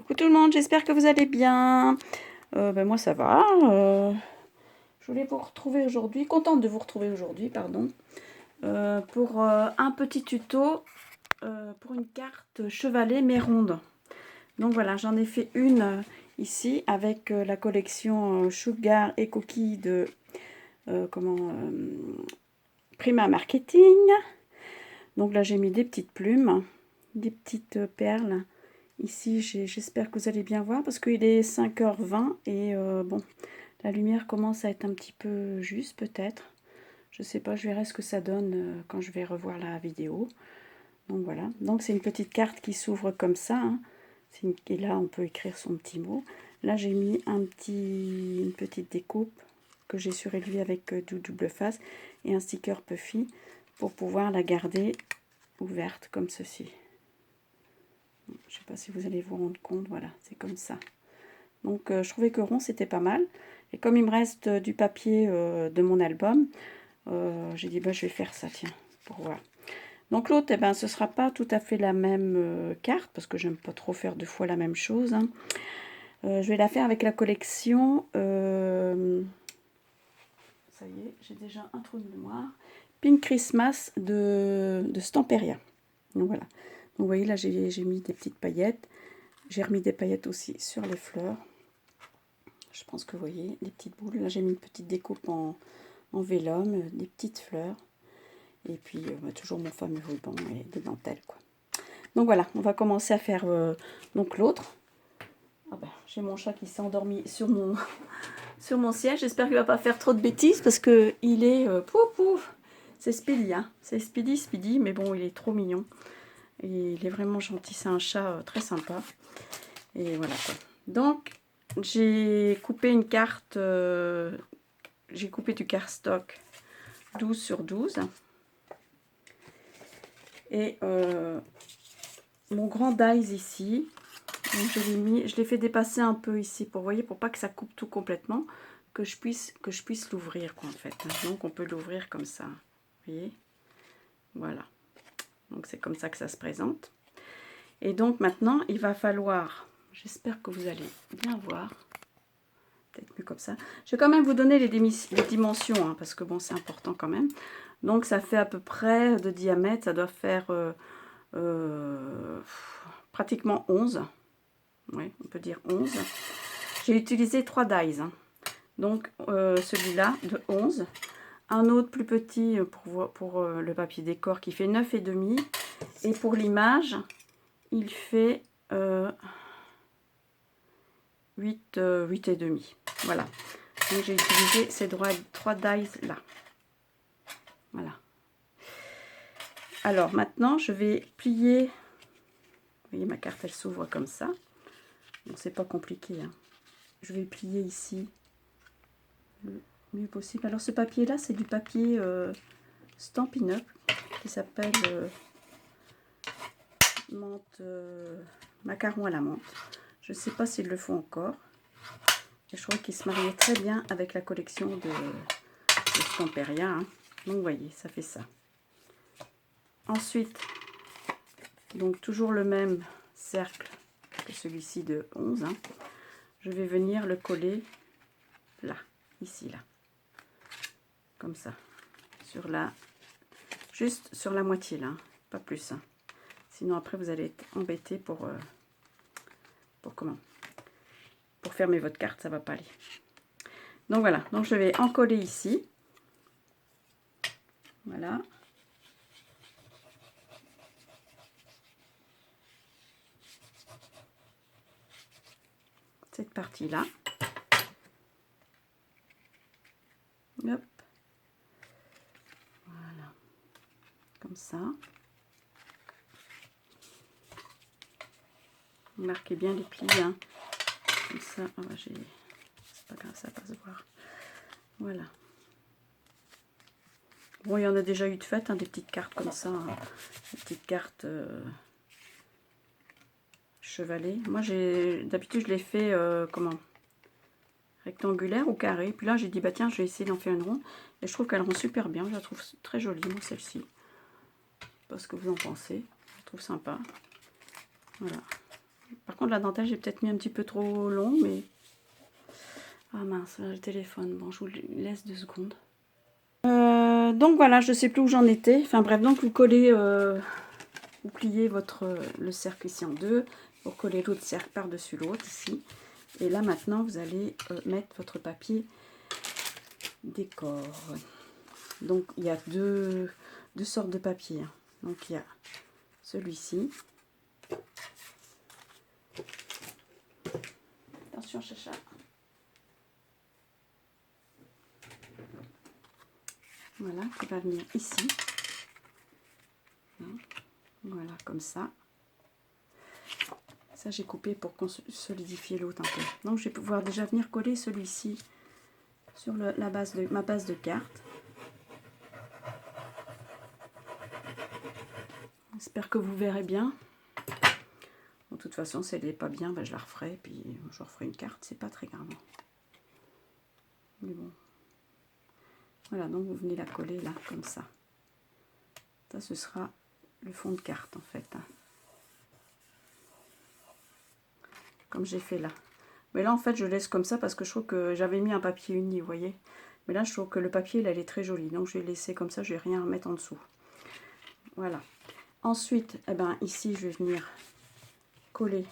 Coucou tout le monde, j'espère que vous allez bien. Moi ça va. Je voulais vous retrouver aujourd'hui, contente de vous retrouver aujourd'hui, pardon, pour un petit tuto pour une carte chevalet mais ronde. Donc voilà, j'en ai fait une ici avec la collection Sugar et Cookies de Prima Marketing. Donc là j'ai mis des petites plumes, des petites perles. Ici, j'espère que vous allez bien voir parce qu'il est 5h20 et bon, la lumière commence à être un petit peu juste peut-être. Je sais pas, je verrai ce que ça donne quand je vais revoir la vidéo. Donc voilà, donc c'est une petite carte qui s'ouvre comme ça. Hein. Et là, on peut écrire son petit mot. Là, j'ai mis une petite découpe que j'ai surélevée avec du double face et un sticker Puffy pour pouvoir la garder ouverte comme ceci. Je ne sais pas si vous allez vous rendre compte, voilà, c'est comme ça. Donc je trouvais que rond c'était pas mal. Et comme il me reste du papier de mon album, j'ai dit je vais faire ça, tiens, pour voir. Donc l'autre, eh ben, ce ne sera pas tout à fait la même carte, parce que j'aime pas trop faire 2 fois la même chose. Hein. Je vais la faire avec la collection, ça y est, j'ai déjà un trou de mémoire, Pink Christmas de Stamperia. Donc voilà. Donc vous voyez là j'ai mis des petites paillettes. J'ai remis des paillettes aussi sur les fleurs. Je pense que vous voyez les petites boules. Là j'ai mis une petite découpe en vélum, des petites fleurs. Et puis toujours mon fameux ruban et des dentelles quoi. Donc voilà, on va commencer à faire donc l'autre. Ah ben, j'ai mon chat qui s'est endormi sur mon sur mon siège. J'espère qu'il va pas faire trop de bêtises parce que il est pouf pouf. C'est Speedy, hein. C'est Speedy, mais bon, il est trop mignon. Et il est vraiment gentil. C'est un chat très sympa. Et voilà quoi. Donc j'ai coupé une carte. J'ai coupé du cardstock 12 sur 12. Et mon grand dies ici. Donc je l'ai fait dépasser un peu ici pour, voyez, pour pas que ça coupe tout complètement, que je puisse l'ouvrir quoi en fait. Donc on peut l'ouvrir comme ça, vous voyez, voilà. Donc c'est comme ça que ça se présente. Et donc maintenant il va falloir, j'espère que vous allez bien voir, peut-être mieux comme ça. Je vais quand même vous donner les dimensions hein, parce que bon c'est important quand même. Donc ça fait à peu près de diamètre, ça doit faire pratiquement 11. Oui, on peut dire 11. J'ai utilisé 3 dies. Hein. Donc, celui-là de 11. Un autre plus petit pour le papier décor qui fait 9,5. Et pour l'image, il fait 8,5. Voilà. Donc, j'ai utilisé ces 3 dies là. Voilà. Alors, maintenant, je vais plier. Vous voyez, ma carte, elle s'ouvre comme ça. Bon, c'est pas compliqué. Hein. Je vais plier ici le mieux possible. Alors ce papier là c'est du papier Stampin' Up qui s'appelle menthe, macaron à la menthe. Je ne sais pas s'ils le font encore. Et je trouve qu'il se mariait très bien avec la collection de Stamperia. Hein. Donc vous voyez, ça fait ça. Ensuite, donc toujours le même cercle que celui-ci de 11. Hein. Je vais venir le coller là, ici, là. Comme ça. Sur la, juste sur la moitié là, hein. Pas plus. Hein. Sinon après vous allez être embêté pour comment? Pour fermer votre carte, ça va pas aller. Donc voilà, donc je vais en coller ici. Voilà. Cette partie-là. Hop. Voilà. Comme ça. Marquez bien les plis. Hein. Comme ça. Oh, bah, c'est pas grave, ça va pas se voir. Voilà. Bon, il y en a déjà eu de fait, hein, des petites cartes comme ça. Hein. Des petites cartes chevalet. Moi, d'habitude, je les fais comment? Rectangulaire ou carré. Puis là, j'ai dit, bah tiens, je vais essayer d'en faire une ronde. Et je trouve qu'elle rend super bien. Je la trouve très jolie, moi, celle-ci. Je sais pas ce que vous en pensez. Je la trouve sympa. Voilà. Par contre, la dentelle, j'ai peut-être mis un petit peu trop long, mais... Ah mince, là, le téléphone. Bon, je vous laisse 2 secondes. Donc voilà, je ne sais plus où j'en étais. Enfin bref, donc vous collez, vous pliez le cercle ici en deux. Vous recollez l'autre cercle par-dessus l'autre ici. Et là maintenant, vous allez mettre votre papier décor. Donc il y a deux sortes de papier. Donc il y a celui-ci. Attention, chacha. Voilà, qui va venir ici. Voilà, comme ça. Ça, j'ai coupé pour solidifier l'autre un peu. Donc, je vais pouvoir déjà venir coller celui-ci sur ma base de carte. J'espère que vous verrez bien. Bon, de toute façon, si elle n'est pas bien, ben, je la referai. Puis, je referai une carte. C'est pas très grave. Mais bon. Voilà, donc vous venez la coller là, comme ça. Ça, ce sera le fond de carte, en fait. Comme j'ai fait là. Mais là, en fait, je laisse comme ça parce que je trouve que j'avais mis un papier uni, vous voyez. Mais là, je trouve que le papier, il est très joli. Donc, je vais laisser comme ça, je vais rien remettre en dessous. Voilà. Ensuite, eh ben, ici, je vais venir coller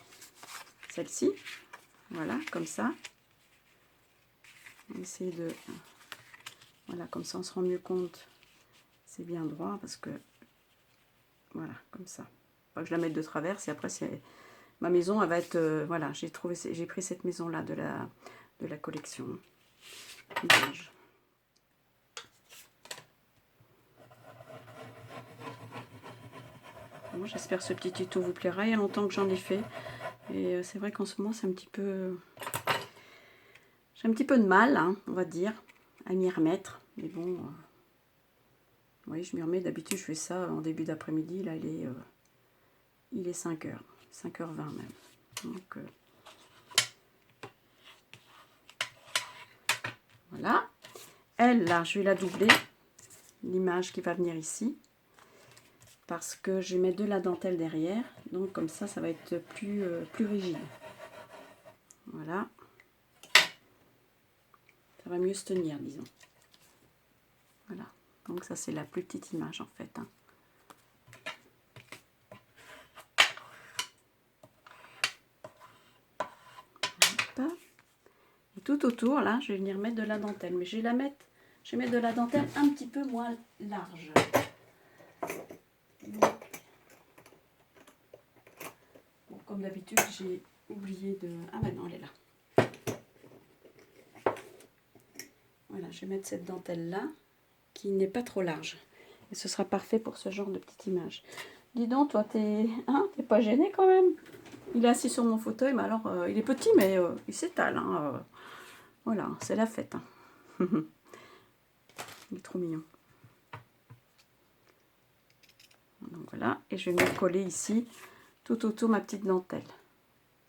celle-ci. Voilà, comme ça. On va essayer de... Voilà, comme ça, on se rend mieux compte. C'est bien droit parce que... Voilà, comme ça. Pas que je la mette de travers. Et après, c'est... Ma maison, elle va être... voilà, j'ai pris cette maison-là de la collection. Beige. Bon, j'espère que ce petit tuto vous plaira. Il y a longtemps que j'en ai fait. Et c'est vrai qu'en ce moment, c'est un petit peu... J'ai un petit peu de mal, hein, on va dire, à m'y remettre. Mais bon... oui, je m'y remets. D'habitude, je fais ça en début d'après-midi. Là, il est 5 h. 5h20 même. Donc, voilà. Elle, là, je vais la doubler. L'image qui va venir ici. Parce que je vais mettre de la dentelle derrière. Donc, comme ça va être plus rigide. Voilà. Ça va mieux se tenir, disons. Voilà. Donc, ça, c'est la plus petite image, en fait. Hein. Et tout autour, là, je vais venir mettre de la dentelle. Mais je vais mettre de la dentelle un petit peu moins large. Bon, comme d'habitude, j'ai oublié de... Ah ben non, elle est là. Voilà, je vais mettre cette dentelle-là, qui n'est pas trop large. Et ce sera parfait pour ce genre de petite image. Dis donc, toi, t'es pas gêné quand même? Il est assis sur mon fauteuil, mais alors, il est petit, mais il s'étale. Hein, voilà, c'est la fête. Hein. Il est trop mignon. Donc voilà, et je vais venir coller ici, tout autour ma petite dentelle.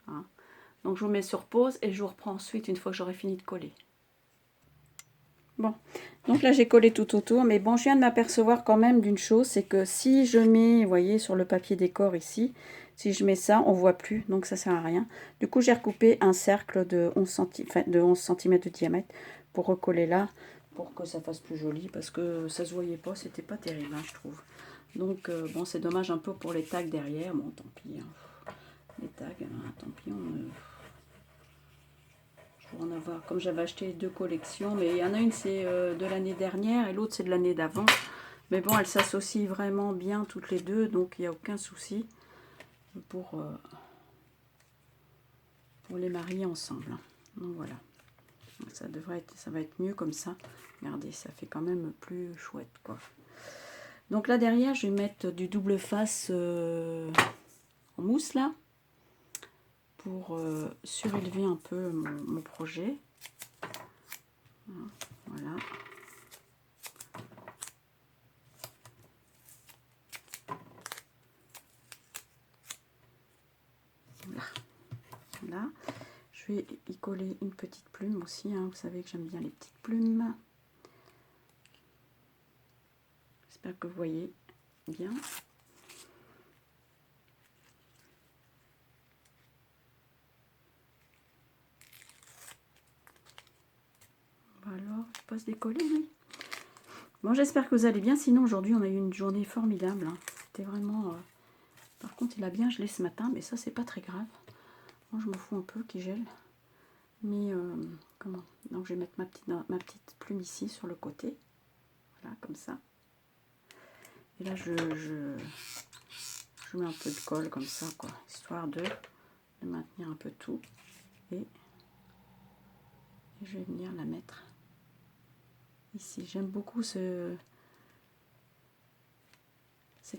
Hein. Donc je vous mets sur pause et je vous reprends ensuite une fois que j'aurai fini de coller. Bon, donc là j'ai collé tout autour, mais bon, je viens de m'apercevoir quand même d'une chose, c'est que si je mets, vous voyez, sur le papier décor ici, si je mets ça, on voit plus, donc ça sert à rien. Du coup, j'ai recoupé un cercle de 11 cm de diamètre pour recoller là, pour que ça fasse plus joli, parce que ça se voyait pas, c'était pas terrible, hein, je trouve. Donc, bon, c'est dommage un peu pour les tags derrière, bon, tant pis, hein. Les tags, hein, tant pis, je vais en avoir, comme j'avais acheté 2 collections, mais il y en a une c'est de l'année dernière et l'autre c'est de l'année d'avant. Mais bon, elles s'associent vraiment bien toutes les deux, donc il n'y a aucun souci pour les marier ensemble. Donc voilà, ça va être mieux comme ça. Regardez, ça fait quand même plus chouette, quoi. Donc là derrière, je vais mettre du double face en mousse là, pour surélever un peu mon projet. Voilà. Voilà. Je vais y coller une petite plume aussi. Hein. Vous savez que j'aime bien les petites plumes. J'espère que vous voyez bien. pas se décoller, lui. Bon, j'espère que vous allez bien. Sinon, aujourd'hui, on a eu une journée formidable. Hein. C'était vraiment... Par contre, il a bien gelé ce matin, mais ça, c'est pas très grave. Moi, je m'en fous un peu qu'il gèle. Mais, comment? Donc, je vais mettre ma petite plume ici, sur le côté. Voilà, comme ça. Et là, je mets un peu de colle, comme ça, quoi. Histoire de maintenir un peu tout. Et je vais venir la mettre ici. J'aime beaucoup cette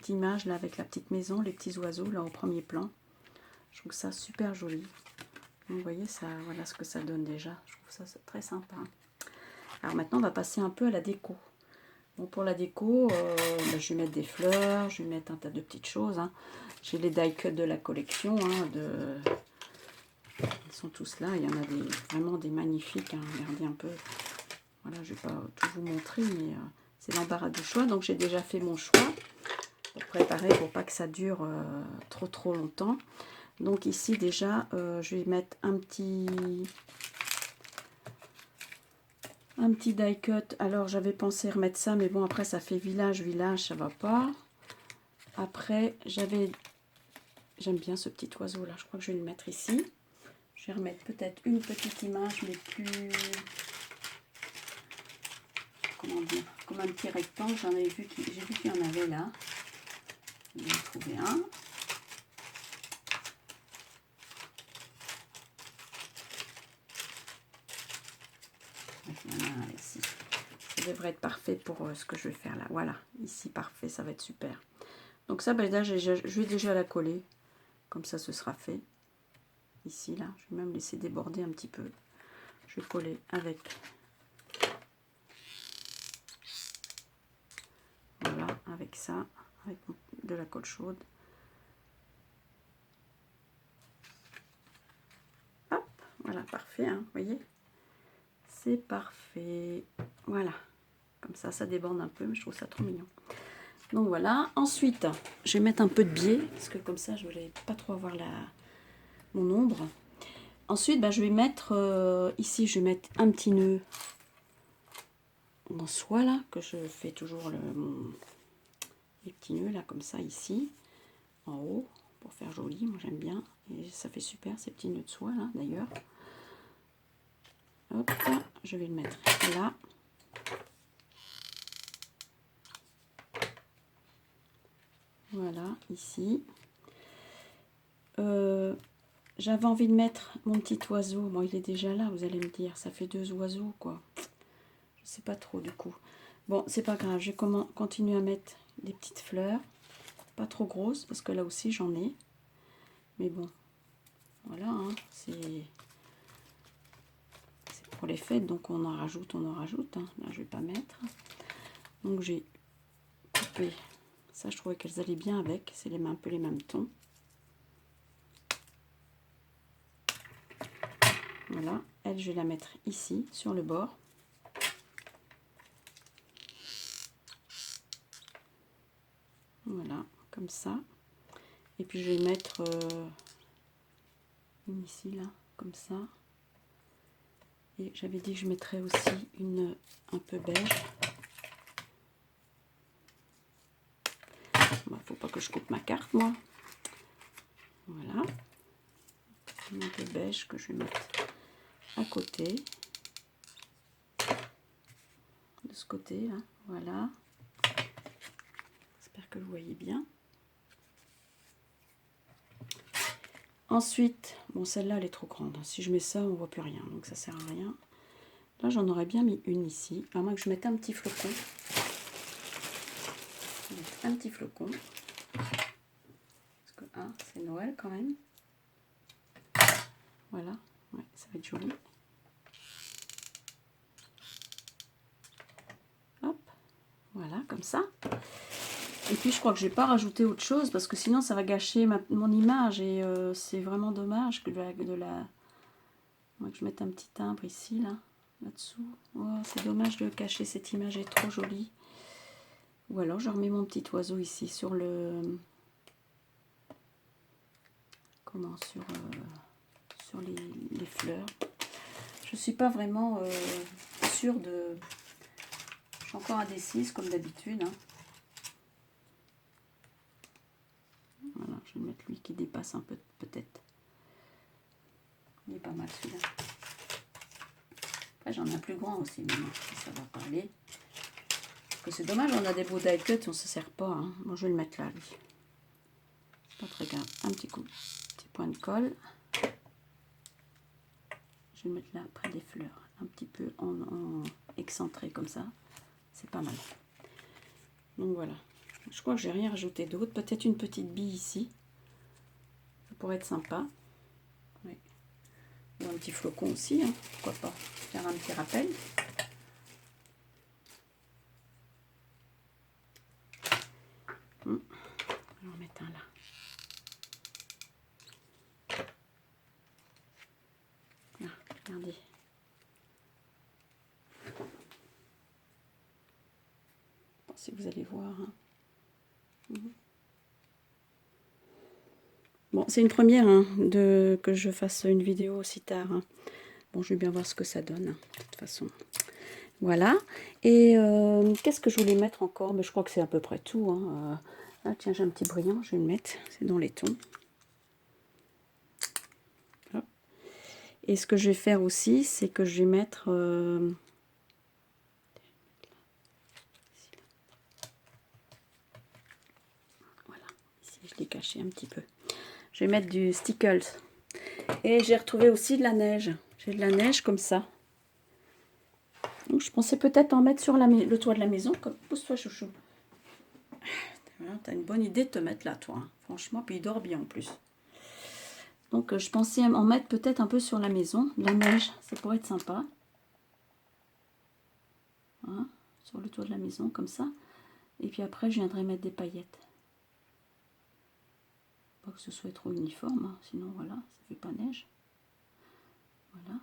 image là avec la petite maison, les petits oiseaux là au premier plan. Je trouve ça super joli. Donc, vous voyez ça, voilà ce que ça donne déjà. Je trouve ça très sympa. Alors maintenant on va passer un peu à la déco. Bon, pour la déco, je vais mettre des fleurs, je vais mettre un tas de petites choses. Hein. J'ai les die cuts de la collection. Hein, ils sont tous là. Il y en a vraiment des magnifiques. Hein. Regardez un peu. Voilà, je ne vais pas tout vous montrer, mais c'est l'embarras du choix. Donc j'ai déjà fait mon choix pour préparer, pour pas que ça dure trop longtemps. Donc ici déjà, je vais mettre un petit die cut. Alors j'avais pensé remettre ça, mais bon après ça fait village, ça va pas. Après j'aime bien ce petit oiseau là. Je crois que je vais le mettre ici. Je vais remettre peut-être une petite image, mais plus... Comment dire, comme un petit rectangle. J'ai vu qu'il y en avait là. Je vais en trouver un. Voilà, ici. Ça devrait être parfait pour ce que je vais faire là. Voilà, ici parfait, ça va être super. Donc ça, ben là, je vais déjà la coller. Comme ça, ce sera fait. Ici, là, je vais même laisser déborder un petit peu. Je vais coller avec... Voilà, avec ça, avec de la colle chaude. Hop, voilà, parfait, hein, vous voyez. C'est parfait. Voilà, comme ça déborde un peu, mais je trouve ça trop mignon. Donc voilà, ensuite, je vais mettre un peu de biais, parce que comme ça, je ne voulais pas trop avoir mon ombre. Ensuite, ben, je vais mettre, ici, je vais mettre un petit nœud en soie, là, que je fais toujours les petits nœuds, là, comme ça, ici, en haut, pour faire joli, moi j'aime bien. Et ça fait super, ces petits nœuds de soie, là, d'ailleurs. Hop, je vais le mettre là. Voilà, ici. J'avais envie de mettre mon petit oiseau. Bon, il est déjà là, vous allez me dire. Ça fait 2 oiseaux, quoi. Je sais pas trop, du coup. Bon, c'est pas grave. Je vais continuer à mettre des petites fleurs. Pas trop grosses, parce que là aussi, j'en ai. Mais bon, voilà, hein, c'est pour les fêtes. Donc, on en rajoute, Hein. Là, je vais pas mettre. Donc, j'ai coupé. Ça, je trouvais qu'elles allaient bien avec. C'est un peu les mêmes tons. Voilà, elle, je vais la mettre ici, sur le bord. Voilà, comme ça. Et puis, je vais mettre une ici, là, comme ça. Et j'avais dit que je mettrais aussi une un peu beige. Bon, faut pas que je coupe ma carte, moi. Voilà. Un peu beige que je vais mettre à côté. De ce côté, là. Voilà. J'espère que vous voyez bien. Ensuite, bon, celle-là, elle est trop grande. Si je mets ça, on voit plus rien. Donc, ça sert à rien. Là, j'en aurais bien mis une ici. À moins que je mette un petit flocon. Un petit flocon. Parce que, c'est Noël quand même. Voilà. Ouais, ça va être joli. Hop. Voilà, comme ça. Et puis, je crois que je vais pas rajouter autre chose parce que sinon, ça va gâcher mon image. Et c'est vraiment dommage que moi, que je mette un petit timbre ici, là-dessous. Oh, c'est dommage de cacher cette image, elle est trop jolie. Ou alors, je remets mon petit oiseau ici sur le... Comment? Sur les fleurs. Je suis pas vraiment sûre de... Je suis encore indécise comme d'habitude. Hein. Voilà, je vais mettre lui qui dépasse un peu peut-être. Il est pas mal celui-là. Après, j'en ai un plus grand aussi, mais non, ça va pas aller. C'est dommage, on a des beaux die cuts, on se sert pas. Hein. Bon, je vais le mettre là, lui. Pas très grave. Un petit coup, petit point de colle. Je vais le mettre là près des fleurs, un petit peu en excentré comme ça. C'est pas mal. Donc voilà. Je crois que j'ai rien rajouté d'autre. Peut-être une petite bille ici. Ça pourrait être sympa. Oui. Ou un petit flocon aussi, hein. Pourquoi pas faire un petit rappel. On va en mettre un là. Là, regardez. Bon, si vous allez voir. Hein. Bon, c'est une première hein, que je fasse une vidéo aussi tard. Hein. Bon, je vais bien voir ce que ça donne, hein, de toute façon. Voilà. Et qu'est-ce que je voulais mettre encore? Mais je crois que c'est à peu près tout. Hein. Ah, tiens, j'ai un petit brillant, je vais le mettre. C'est dans les tons. Hop. Et ce que je vais faire aussi, c'est que je vais mettre... voilà. Ici, je l'ai caché un petit peu. Je vais mettre du Stickles. Et j'ai retrouvé aussi de la neige. J'ai de la neige comme ça. Donc, je pensais peut-être en mettre sur le toit de la maison. Pousse-toi, chouchou. T'as une bonne idée de te mettre là, toi. Hein. Franchement, puis il dort bien en plus. Donc, je pensais en mettre peut-être un peu sur la maison. De la neige, ça pourrait être sympa. Hein, sur le toit de la maison, comme ça. Et puis après, je viendrai mettre des paillettes. Pas que ce soit trop uniforme. Hein. Sinon, voilà, ça fait pas neige. Voilà.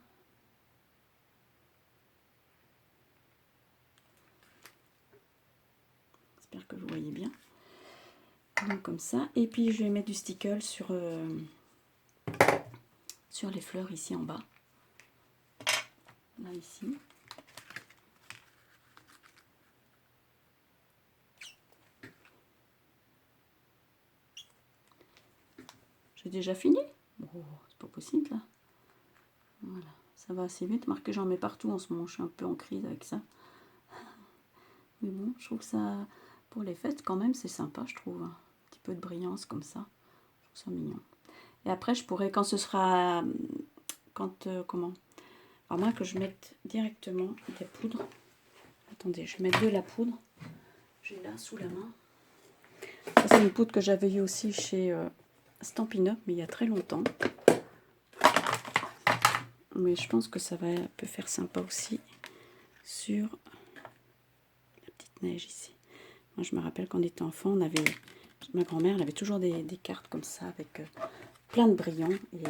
J'espère que vous voyez bien. Donc comme ça. Et puis je vais mettre du stickle sur les fleurs ici en bas. Là, ici. J'ai déjà fini. Oh, c'est pas possible là. Voilà, ça va assez vite. Marqué, j'en mets partout en ce moment. Je suis un peu en crise avec ça. Mais bon, je trouve que ça, pour les fêtes quand même, c'est sympa, je trouve. Un petit peu de brillance comme ça. Je trouve ça mignon. Et après, je pourrais, quand ce sera... comment? À moins que je mette directement des poudres. Attendez, je vais mettre de la poudre. J'ai là, sous la main. Ça, c'est une poudre que j'avais eue aussi chez Stampin' Up, mais il y a très longtemps. Mais je pense que ça peut faire sympa aussi sur la petite neige ici. Moi, je me rappelle quand on était enfant, ma grand-mère, elle avait toujours des cartes comme ça avec plein de brillants. Et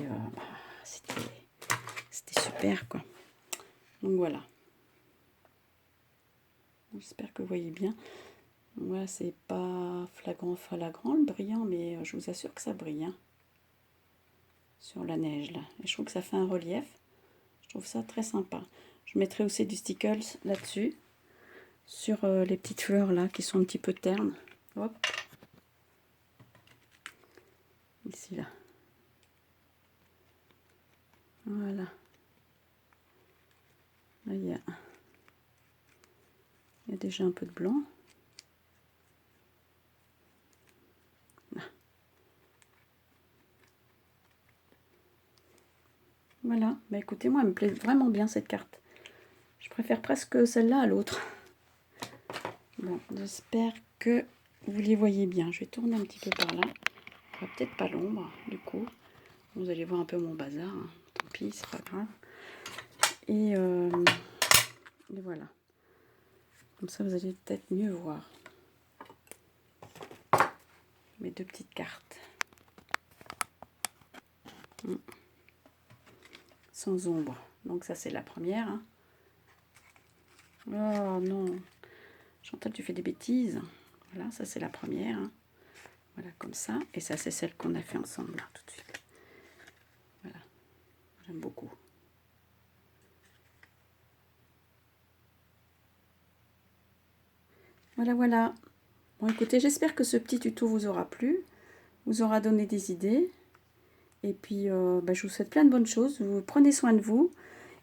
c'était super, quoi. Donc voilà. J'espère que vous voyez bien. Voilà, c'est pas flagrant le brillant, mais je vous assure que ça brille. Hein, sur la neige, là. Et je trouve que ça fait un relief. Je trouve ça très sympa. Je mettrai aussi du stickles là-dessus. Sur les petites fleurs, là, qui sont un petit peu ternes. Hop. Ici, là. Voilà. Là, il y a déjà un peu de blanc. Là. Voilà. Bah écoutez, moi, elle me plaît vraiment bien cette carte. Je préfère presque celle-là à l'autre. Bon, j'espère que vous les voyez bien. Je vais tourner un petit peu par là. On voit peut-être pas l'ombre, du coup. Vous allez voir un peu mon bazar. Hein. Tant pis, c'est pas grave. Et voilà. Comme ça, vous allez peut-être mieux voir. Mes deux petites cartes. Sans ombre. Donc ça, c'est la première. Hein. Oh non. Chantal, tu fais des bêtises. Voilà, ça, c'est la première. Hein. Voilà, comme ça. Et ça, c'est celle qu'on a fait ensemble, là, tout de suite. Voilà. J'aime beaucoup. Voilà, voilà. Bon, écoutez, j'espère que ce petit tuto vous aura plu, vous aura donné des idées. Et puis, je vous souhaite plein de bonnes choses. Vous prenez soin de vous.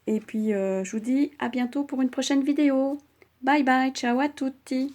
Et puis, je vous dis à bientôt pour une prochaine vidéo. Bye bye, ciao à tutti.